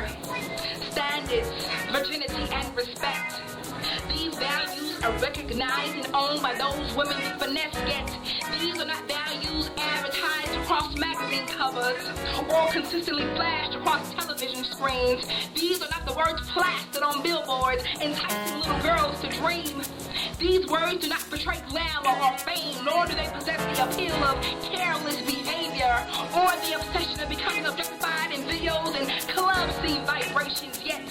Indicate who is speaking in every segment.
Speaker 1: culture, standards, virginity, and respect. These values are recognized and owned by those women with finesse, yet these are not values advertised across magazine covers or consistently flashed across television screens. These are not the words plastered on billboards enticing little girls to dream. These words do not portray glamour or fame, nor do they possess the appeal of careless behavior or the obsession of becoming objectified in videos and club scene vibrations. Yet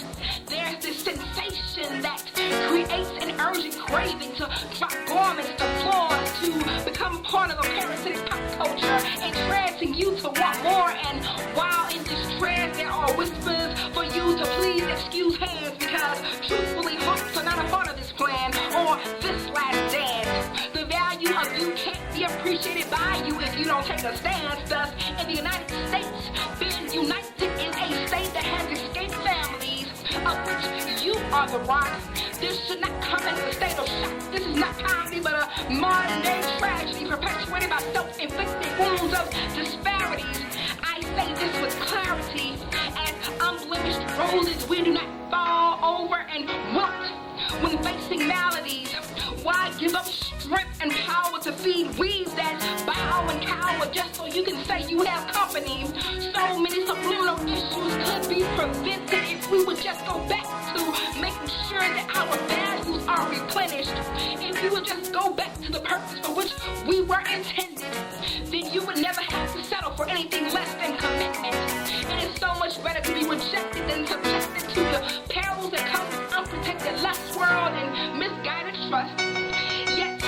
Speaker 1: there's this sensation that creates an urgent craving to drop garments to floors, to become part of a parasitic pop culture, entrancing you to want more. And while in distress, there are whispers for you to please excuse hands, because truthfully, hearts are not a part of this plan or this last dance. The value of you can't be appreciated by you if you don't take a stance. Thus, in the United States, being united is a state that has escaped families, of which you are the rock. This should not come as a state of shock. This is not comedy, but a modern-day tragedy perpetuated by self-inflicted wounds of disparities. I say this with clarity. As unblemished roses, we do not fall over and wilt when facing maladies. Why give up strength and power to feed weeds that bow and cower just so you can say you have company? So many subliminal issues could be prevented if we would just go back to making sure that our values are replenished. If we would just go back to the purpose for which we were intended, then you would never have to settle for anything less than commitment. It is so much better to be rejected than subjected to the perils that come with unprotected lust, world, and misguided trust. Yet,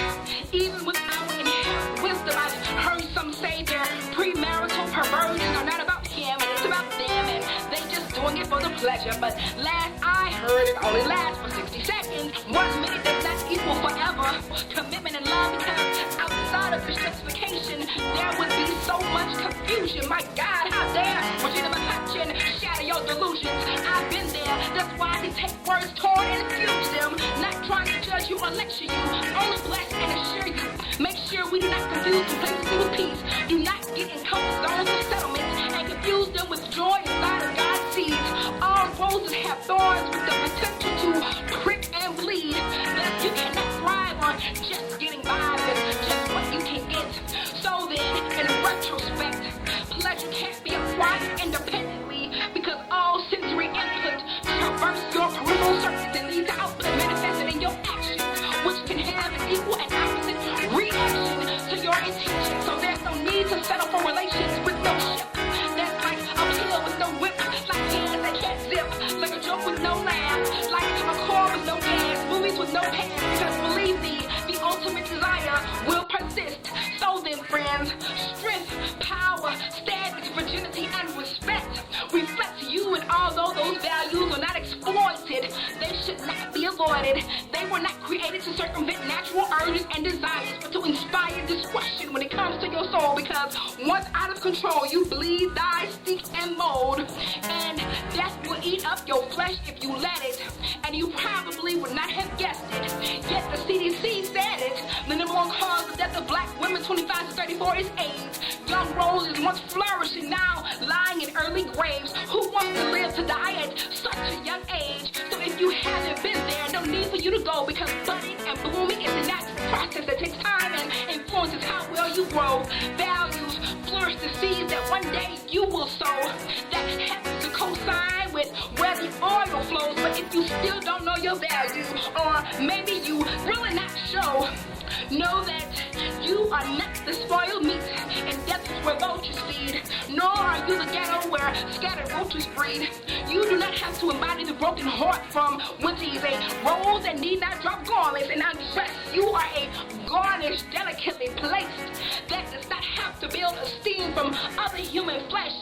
Speaker 1: even with our inherent wisdom, I've heard some say their premarital perversions are not about him, and it's about them, and they just doing it for the pleasure. But last I heard, it only lasts for 60 seconds. 1 minute does not equal forever. Commitment and love, because outside of this justification, there would be so much confusion. My God, how dare Regina McCutcheon shatter your delusions? I've been there. That's why I can take words torn and fuse them. Not trying to judge you or lecture you, only bless and assure you. Make sure we do not confuse complacency with peace. Do not get in comfort zones of settlements and confuse them with joy inside of God's seeds. All roses have thorns with the potential to prick and bleed. Thus, you cannot thrive on just getting by with just what you can get. So then, in retrospect, pleasure can't be acquired independently, because all sensory input traverse your peripheral surface and lead to output manifested in your actions, which can have an equal and opposite reaction to your intention. So there's no need to settle for relations with no ship. That's like a pill with no whip, like hands that can't zip, like a joke with no laugh, like a car with no gas, movies with no pants. Because believe me, the ultimate desire will persist. So then, friends, strength, power, standards, virginity, and respect reflect you, and although those values are not exploited, they should not be avoided. They were not created to circumvent natural urges and desires, but to inspire discretion when it comes to your soul, because once out of control, you bleed, die, stink, and mold, and death will eat up your flesh if you let it, and you probably would not have guessed it. Yet the CDC said it. The number one cause of death of black women 25 to 34 is AIDS. Young roses once flourishing, now lying in early graves. Who wants to live to die at such a young age? So if you haven't been there, no need for you to go, because budding and blooming is a natural process that takes time and influences how well you grow. Values flourish the seeds that one day you will sow. That happens to coincide with where the oil flows. But if you still don't know your value, or maybe you really not sure, know that you are not the spoiled meat, and death is where vultures feed. Nor are you the ghetto where scattered roaches breed. You do not have to embody the broken heart from whence is a rose that need not drop garments and undress. You are a garnish delicately placed that does not have to build esteem from other human flesh.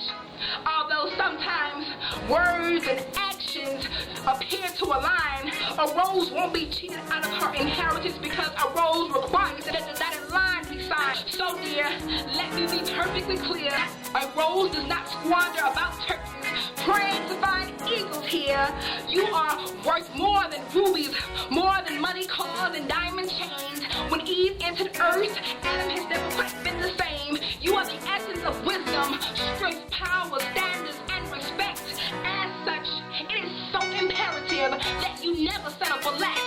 Speaker 1: Although sometimes words and actions appear to align, a rose won't be cheated out of her inheritance, because a rose requires that the dotted line be signed. So dear, let me be perfectly clear. A rose does not squander about turkeys, praying to find eagles here. You are worth more than rubies, more than money, cars, and diamond chains. When Eve entered earth, Adam has never quite been the same. You are the essence of wisdom, strength, power, standards, and respect. As such, that you never settle for less.